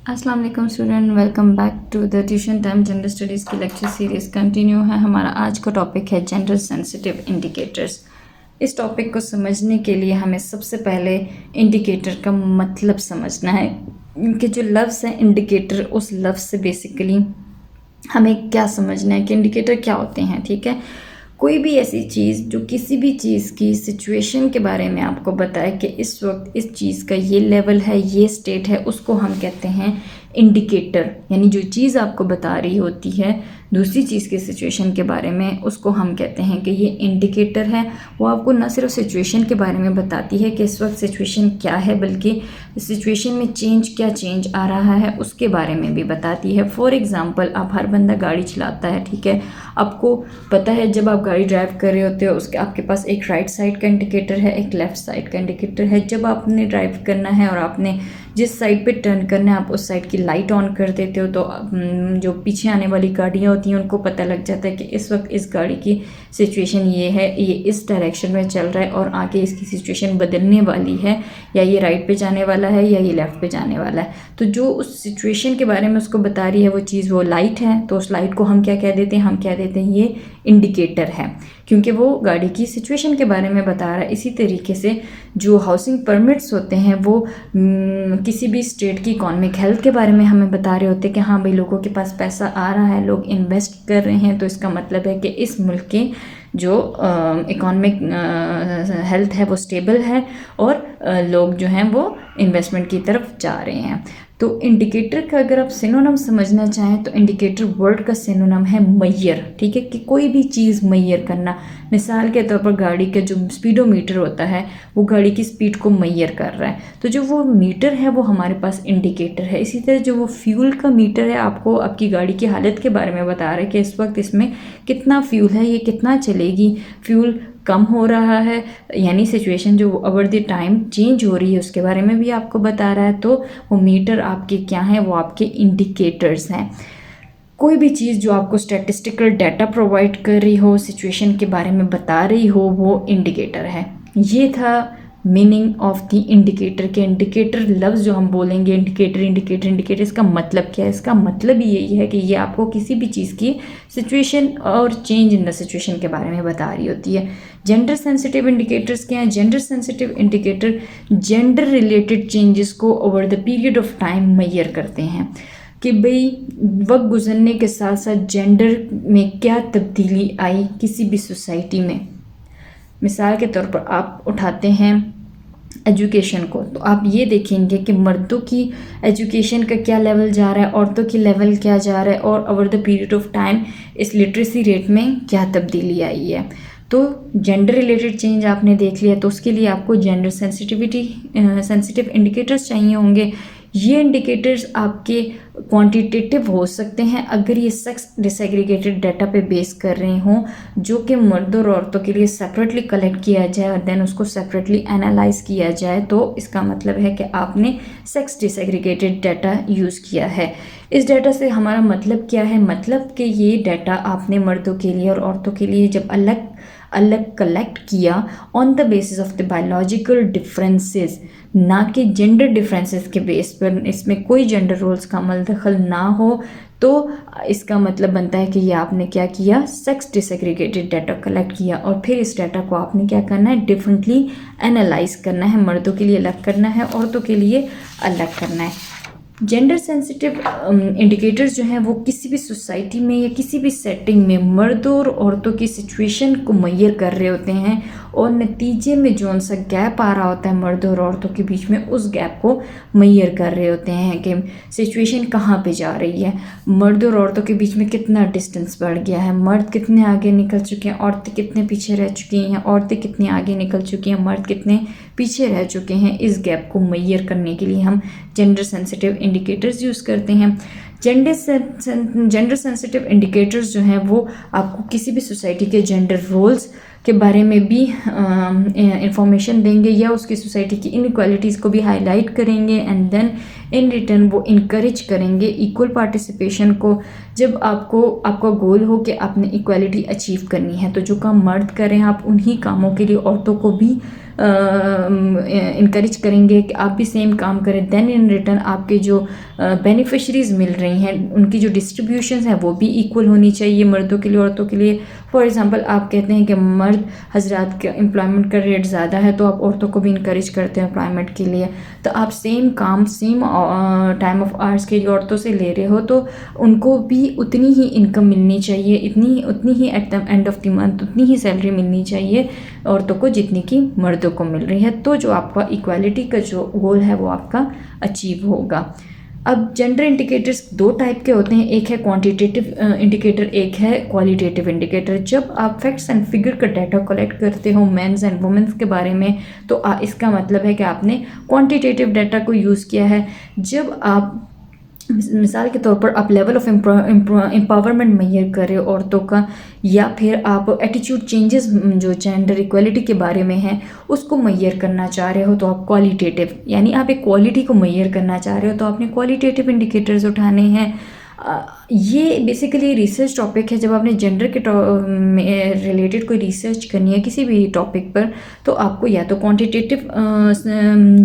अस्सलाम वालेकुम student, welcome back to the tuition time gender studies की लेक्चर सीरीज़ कंटिन्यू है। हमारा आज का टॉपिक है जेंडर सेंसिटिव इंडिकेटर्स। इस टॉपिक को समझने के लिए हमें सबसे पहले इंडिकेटर का मतलब समझना है कि जो लफ्ज़ है इंडिकेटर, उस लफ्ज़ से बेसिकली हमें क्या समझना है कि इंडिकेटर क्या होते हैं। ठीक है, कोई भी ऐसी चीज़ जो किसी भी चीज़ की सिचुएशन के बारे में आपको बताए कि इस वक्त इस चीज़ का ये लेवल है, ये स्टेट है, उसको हम कहते हैं इंडिकेटर। यानी जो चीज़ आपको बता रही होती है दूसरी चीज़ की सिचुएशन के बारे में, उसको हम कहते हैं कि ये इंडिकेटर है। वो आपको न सिर्फ सिचुएशन के बारे में बताती है कि इस वक्त सिचुएशन क्या है, बल्कि सिचुएशन में क्या चेंज आ रहा है उसके बारे में भी बताती है। फॉर एग्ज़ाम्पल, आप हर बंदा गाड़ी चलाता है, ठीक है, आपको पता है जब आप गाड़ी ड्राइव कर रहे होते हो उसके आपके पास एक राइट साइड का इंडिकेटर है, एक लेफ़्ट साइड का इंडिकेटर है। जब आपने ड्राइव करना है और आपने जिस साइड पे टर्न करना है आप उस साइड की लाइट ऑन कर देते हो, तो जो पीछे आने वाली गाड़ियाँ होती हैं उनको पता लग जाता है कि इस वक्त इस गाड़ी की सिचुएशन ये है, ये इस डायरेक्शन में चल रहा है और आगे इसकी सिचुएशन बदलने वाली है, या ये राइट पे जाने वाला है या ये लेफ़्ट पे जाने वाला है। तो जो उस सिचुएशन के बारे में उसको बता रही है वो चीज़, वो लाइट है, तो उस लाइट को हम क्या कह देते हैं? हम कह देते हैं ये इंडिकेटर है, क्योंकि वो गाड़ी की सिचुएशन के बारे में बता रहा है। इसी तरीके से जो हाउसिंग परमिट्स होते हैं वो किसी भी स्टेट की इकोनॉमिक हेल्थ के बारे में हमें बता रहे होते हैं कि हाँ भाई, लोगों के पास पैसा आ रहा है, लोग इन्वेस्ट कर रहे हैं, तो इसका मतलब है कि इस मुल्क के जो इकोनॉमिक हेल्थ है वो स्टेबल है और लोग जो हैं वो इन्वेस्टमेंट की तरफ जा रहे हैं। तो इंडिकेटर का अगर आप सिनोनिम समझना चाहें तो इंडिकेटर वर्ड का सिनोनिम है मैयर। ठीक है, कि कोई भी चीज़ मैयर करना। मिसाल के तौर पर गाड़ी का जो स्पीडोमीटर होता है वो गाड़ी की स्पीड को मैयर कर रहा है, तो जो वो मीटर है वो हमारे पास इंडिकेटर है। इसी तरह जो वो फ्यूल का मीटर है आपको आपकी गाड़ी की हालत के बारे में बता रहा है कि इस वक्त इसमें कितना फ्यूल है, ये कितना चलेगी, फ्यूल कम हो रहा है, यानी सिचुएशन जो ओवर द टाइम चेंज हो रही है उसके बारे में भी आपको बता रहा है। तो वो मीटर आपके क्या हैं? वो आपके इंडिकेटर्स हैं। कोई भी चीज़ जो आपको स्टैटिस्टिकल डाटा प्रोवाइड कर रही हो, सिचुएशन के बारे में बता रही हो, वो इंडिकेटर है। ये था मीनिंग ऑफ द इंडिकेटर के इंडिकेटर लफ्ज़ जो हम बोलेंगे इंडिकेटर इंडिकेटर इंडिकेटर, इसका मतलब क्या है? इसका मतलब यही है कि ये आपको किसी भी चीज़ की सिचुएशन और चेंज इन द सिचुएशन के बारे में बता रही होती है। जेंडर सेंसिटिव इंडिकेटर्स क्या हैं? Gender sensitive indicator gender related changes को over the period of time measure करते हैं कि भाई वक्त गुजरने के साथ साथ जेंडर में क्या तब्दीली आई किसी भी सोसाइटी में। मिसाल के तौर पर आप उठाते हैं एजुकेशन को, तो आप ये देखेंगे कि मर्दों की एजुकेशन का क्या लेवल जा रहा है, औरतों की लेवल क्या जा रहा है, और over the period of time इस लिटरेसी रेट में क्या तब्दीली आई है। तो जेंडर रिलेटेड चेंज आपने देख लिया, तो उसके लिए आपको जेंडर सेंसिटिव इंडिकेटर्स चाहिए होंगे। ये इंडिकेटर्स आपके क्वांटिटेटिव हो सकते हैं अगर ये सेक्स डिसएग्रीगेटेड डाटा पे बेस कर रहे हों, जो कि मर्दों और औरतों के लिए सेपरेटली कलेक्ट किया जाए और देन उसको सेपरेटली एनालाइज किया जाए, तो इसका मतलब है कि आपने सेक्स डिसएग्रीगेटेड डाटा यूज़ किया है। इस डाटा से हमारा मतलब क्या है? मतलब कि ये डाटा आपने मर्दों के लिए और औरतों के लिए जब अलग अलग कलेक्ट किया on the basis of the biological differences, ना कि जेंडर डिफरेंसेस के बेस पर, इसमें कोई जेंडर रोल्स का अमल दखल ना हो, तो इसका मतलब बनता है कि ये आपने क्या किया? सेक्स डिसएग्रीगेटेड डाटा कलेक्ट किया और फिर इस डाटा को आपने क्या करना है? डिफरेंटली एनालाइज करना है। मर्दों के लिए अलग करना है, औरतों के लिए अलग करना है। जेंडर सेंसिटिव इंडिकेटर्स जो हैं वो किसी भी सोसाइटी में या किसी भी सेटिंग में मर्दों और औरतों की सिचुएशन को मैयर कर रहे होते हैं, और नतीजे में जो सा गैप आ रहा होता है मर्दों और औरतों के बीच में, उस गैप को मैयर कर रहे होते हैं कि सिचुएशन कहाँ पे जा रही है, मर्दों और औरतों के बीच में कितना डिस्टेंस बढ़ गया है, मर्द कितने आगे निकल चुके हैं, औरतें कितने पीछे रह चुकी हैं, औरतें कितनी आगे निकल चुकी हैं, मर्द कितने पीछे रह चुके हैं। इस गैप को मैयर करने के लिए हम जेंडर सेंसिटिव इंडिकेटर्स यूज़ करते हैं। जेंडर सेंसिटिव इंडिकेटर्स जो हैं वो आपको किसी भी सोसाइटी के जेंडर रोल्स के बारे में भी इंफॉर्मेशन देंगे, या उसकी सोसाइटी की इनइक्वालिटीज़ को भी हाईलाइट करेंगे, एंड देन इन रिटर्न वो इनकरेज करेंगे इक्वल पार्टिसिपेशन को। जब आपका गोल हो कि आपने इक्वालिटी अचीव करनी है, तो जो काम मर्द कर रहे हैं आप उन्हीं कामों के लिए औरतों को भी इनकरेज करेंगे कि आप भी सेम काम करें, देन इन रिटर्न आपके जो बेनिफिशरीज मिल रही हैं उनकी जो डिस्ट्रीब्यूशन है वो भी इक्वल होनी चाहिए मर्दों के लिए औरतों के लिए। फॉर एग्जांपल आप कहते हैं कि मर्द हजरात के एम्प्लॉयमेंट का रेट ज़्यादा है तो आप औरतों को भी इनकरेज करते हैं एम्प्लॉयमेंट के लिए, तो आप सेम काम सेम टाइम ऑफ आवर्स के लिए औरतों से ले रहे हो तो उनको भी उतनी ही इनकम मिलनी चाहिए, उतनी ही at the end of the month उतनी ही सैलरी मिलनी चाहिए औरतों को जितनी की मर्दों को मिल रही है। तो जो आपका इक्वालिटी का जो गोल है वो आपका अचीव होगा। अब जेंडर इंडिकेटर्स दो टाइप के होते हैं, एक है क्वांटिटेटिव इंडिकेटर, एक है क्वालिटेटिव इंडिकेटर। जब आप फैक्ट्स एंड फिगर का डाटा कलेक्ट करते हो मेंस एंड वुमेन्स के बारे में तो इसका मतलब है कि आपने क्वांटिटेटिव डाटा को यूज़ किया है। जब आप मिसाल के तौर पर आप लेवल ऑफ एम्पावरमेंट मेजर कर रहे हो औरतों का, या फिर आप एटीट्यूड चेंजेस जो जेंडर इक्वालिटी के बारे में है उसको मेजर करना चाह रहे हो तो आप क्वालिटेटिव, यानी आप एक क्वालिटी को मेजर करना चाह रहे हो तो आपने क्वालिटेटिव इंडिकेटर्स उठाने हैं। ये बेसिकली रिसर्च टॉपिक है। जब आपने जेंडर के रिलेटेड कोई रिसर्च करनी है किसी भी टॉपिक पर तो आपको या तो क्वांटिटेटिव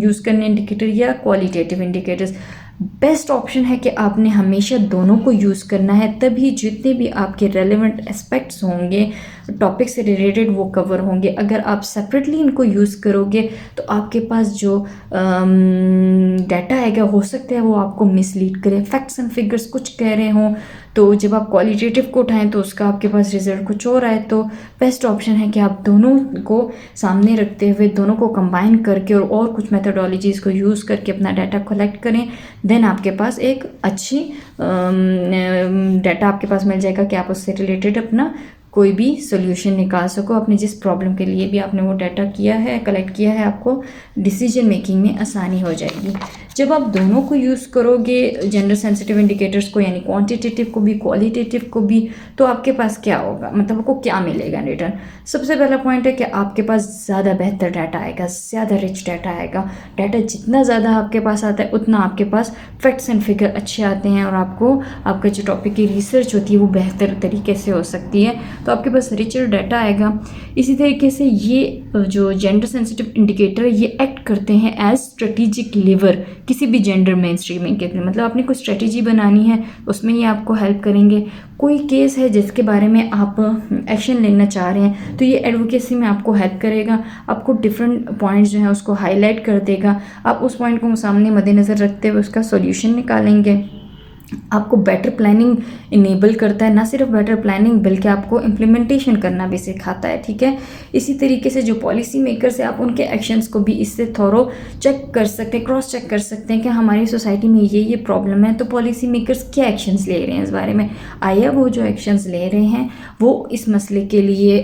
यूज़ करने इंडिकेटर या क्वालिटेटिव इंडिकेटर्स। बेस्ट ऑप्शन है कि आपने हमेशा दोनों को यूज़ करना है, तभी जितने भी आपके रेलेवेंट एस्पेक्ट्स होंगे टॉपिक से रिलेटेड वो कवर होंगे। अगर आप सेपरेटली इनको यूज़ करोगे तो आपके पास जो डाटा आएगा हो सकता है वो आपको मिसलीड करे, फैक्ट्स एंड फिगर्स कुछ कह रहे हों, तो जब आप क्वालिटेटिव को उठाएं तो उसका आपके पास रिजल्ट कुछ और आए। तो बेस्ट ऑप्शन है कि आप दोनों को सामने रखते हुए दोनों को कंबाइन करके और कुछ मेथडोलॉजीज़ को यूज़ करके अपना डाटा कलेक्ट करें, देन आपके पास एक अच्छी डाटा आपके पास मिल जाएगा कि आप उससे रिलेटेड अपना कोई भी सोल्यूशन निकाल सको। अपने जिस प्रॉब्लम के लिए भी आपने वो डाटा किया है कलेक्ट किया है आपको डिसीजन मेकिंग में आसानी हो जाएगी। जब आप दोनों को यूज़ करोगे जेंडर सेंसिटिव इंडिकेटर्स को, यानी क्वांटिटेटिव को भी क्वालिटेटिव को भी, तो आपके पास क्या होगा, मतलब आपको क्या मिलेगा इन रिटर्न। सबसे पहला पॉइंट है कि आपके पास ज़्यादा बेहतर डाटा आएगा, ज़्यादा रिच डाटा आएगा। डाटा जितना ज़्यादा आपके पास आता है उतना आपके पास फैक्ट्स एंड फिगर अच्छे आते हैं और आपको आपका जो टॉपिक की रिसर्च होती है वो बेहतर तरीके से हो सकती है, तो आपके पास रिचर डाटा आएगा। इसी तरीके से ये जो जेंडर सेंसिटिव इंडिकेटर ये एक्ट करते हैं एज स्ट्रेटेजिक लीवर किसी भी जेंडर मेन स्ट्रीमिंग के लिए, मतलब आपने कोई स्ट्रेटेजी बनानी है उसमें ये आपको हेल्प करेंगे। कोई केस है जिसके बारे में आप एक्शन लेना चाह रहे हैं तो ये एडवोकेसी में आपको हेल्प करेगा, आपको डिफरेंट पॉइंट्स जो हैं उसको हाईलाइट कर देगा, आप उस पॉइंट को सामने मद्देनज़र रखते हुए उसका सॉल्यूशन निकालेंगे। आपको बेटर प्लानिंग इनेबल करता है, ना सिर्फ बेटर प्लानिंग बल्कि आपको इम्प्लीमेंटेशन करना भी सिखाता है, ठीक है। इसी तरीके से जो पॉलिसी मेकर्स है आप उनके एक्शंस को भी इससे थोरो चेक कर सकते हैं, क्रॉस चेक कर सकते हैं कि हमारी सोसाइटी में ये प्रॉब्लम है तो पॉलिसी मेकर्स क्या एक्शंस ले रहे हैं इस बारे में, आया वो जो एक्शंस ले रहे हैं वो इस मसले के लिए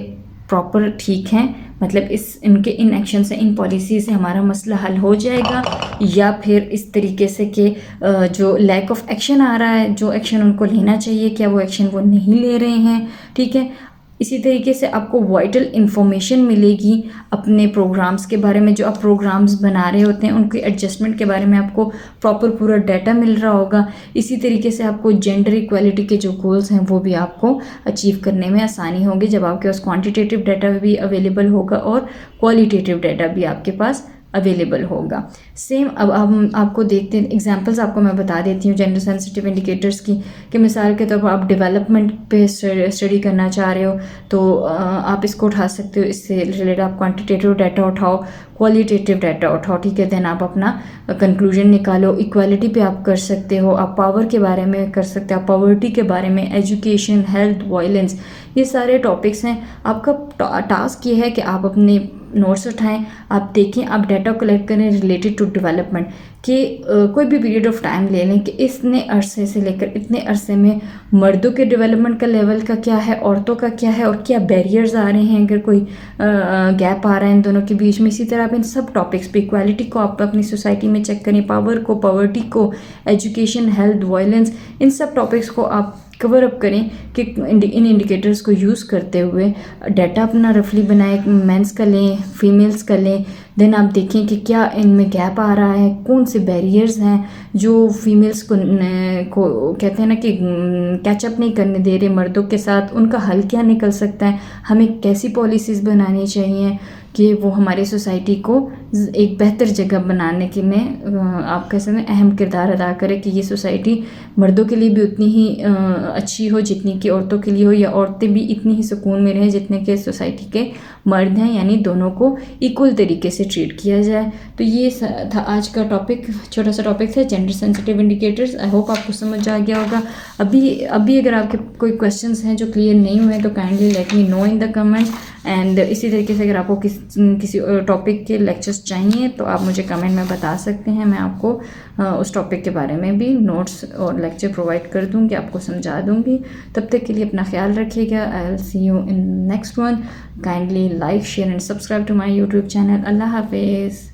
प्रॉपर ठीक हैं, मतलब इनके इन एक्शन से इन पॉलिसी से हमारा मसला हल हो जाएगा, या फिर इस तरीके से कि जो लैक ऑफ एक्शन आ रहा है, जो एक्शन उनको लेना चाहिए क्या वो एक्शन वो नहीं ले रहे हैं, ठीक है। इसी तरीके से आपको वाइटल इन्फॉर्मेशन मिलेगी अपने प्रोग्राम्स के बारे में, जो आप प्रोग्राम्स बना रहे होते हैं उनके एडजस्टमेंट के बारे में आपको प्रॉपर पूरा डाटा मिल रहा होगा। इसी तरीके से आपको जेंडर इक्वालिटी के जो गोल्स हैं वो भी आपको अचीव करने में आसानी होगी जब आपके पास क्वांटिटेटिव डाटा भी अवेलेबल होगा और क्वालिटेटिव डाटा भी आपके पास अवेलेबल होगा। सेम अब हम आपको देखते हैं एग्जांपल्स आपको मैं बता देती हूँ जेंडर सेंसिटिव इंडिकेटर्स की, कि मिसाल के तौर पर आप डेवलपमेंट पे स्टडी करना चाह रहे हो तो आप इसको उठा सकते हो, इससे रिलेटेड आप क्वांटिटेटिव डाटा उठाओ, क्वालिटेटिव डाटा उठाओ, ठीक है, देन आप अपना कंक्लूजन निकालो। इक्वालिटी पे आप कर सकते हो, आप पावर के बारे में कर सकते हो, आप पॉवर्टी के बारे में, एजुकेशन, हेल्थ, वायलेंस, ये सारे टॉपिक्स हैं। आपका टास्क ये है कि आप अपने नोट्स उठाएं, आप देखें, आप डाटा कलेक्ट करें रिलेटेड टू डेवलपमेंट कि कोई भी पीरियड ऑफ टाइम ले लें कि इतने अरसे से लेकर इतने अरसे में मर्दों के डेवलपमेंट का लेवल का क्या है, औरतों का क्या है, और क्या बैरियर्स आ रहे हैं, अगर कोई गैप आ रहा है इन दोनों के बीच में। इसी तरह आप इन सब टॉपिक्स पे इक्वालिटी को आप अपनी सोसाइटी में चेक करें, पावर को, पॉवर्टी को, एजुकेशन, हेल्थ, वायलेंस, इन सब टॉपिक्स को आप कवर अप करें कि इन इंडिकेटर्स को यूज़ करते हुए डाटा अपना रफली बनाए, मेंस का लें, फीमेल्स का लें, देन आप देखें कि क्या इनमें गैप आ रहा है, कौन से बैरियर्स हैं जो फीमेल्स को कहते हैं ना कि कैचअप नहीं करने दे रहे मर्दों के साथ, उनका हल क्या निकल सकता है, हमें कैसी पॉलिसीज़ बनानी चाहिए। कि वो हमारी सोसाइटी को एक बेहतर जगह बनाने के में आप कह सकते हैं अहम किरदार अदा करे कि ये सोसाइटी मर्दों के लिए भी उतनी ही अच्छी हो जितनी कि औरतों के लिए हो, या औरतें भी इतनी ही सुकून में रहें जितने के सोसाइटी के मर्द हैं, यानी दोनों को इक्वल तरीके से ट्रीट किया जाए। तो ये था आज का टॉपिक, छोटा सा टॉपिक था gender sensitive indicators. I hope आपको समझ आ गया होगा। अभी अगर आपके कोई क्वेश्चंस हैं जो क्लियर नहीं हुए तो kindly let me know in the comments. And इसी तरीके से अगर आपको किसी टॉपिक के लेक्चर्स चाहिए तो आप मुझे कमेंट में बता सकते हैं, मैं आपको उस टॉपिक के बारे में भी नोट्स और लेक्चर प्रोवाइड कर दूँगी, आपको समझा दूँगी। तब तक के लिए अपना ख्याल रखिएगा। I will see you in next one. Kindly like, share and subscribe to my YouTube channel. अल्लाह हाफिज़।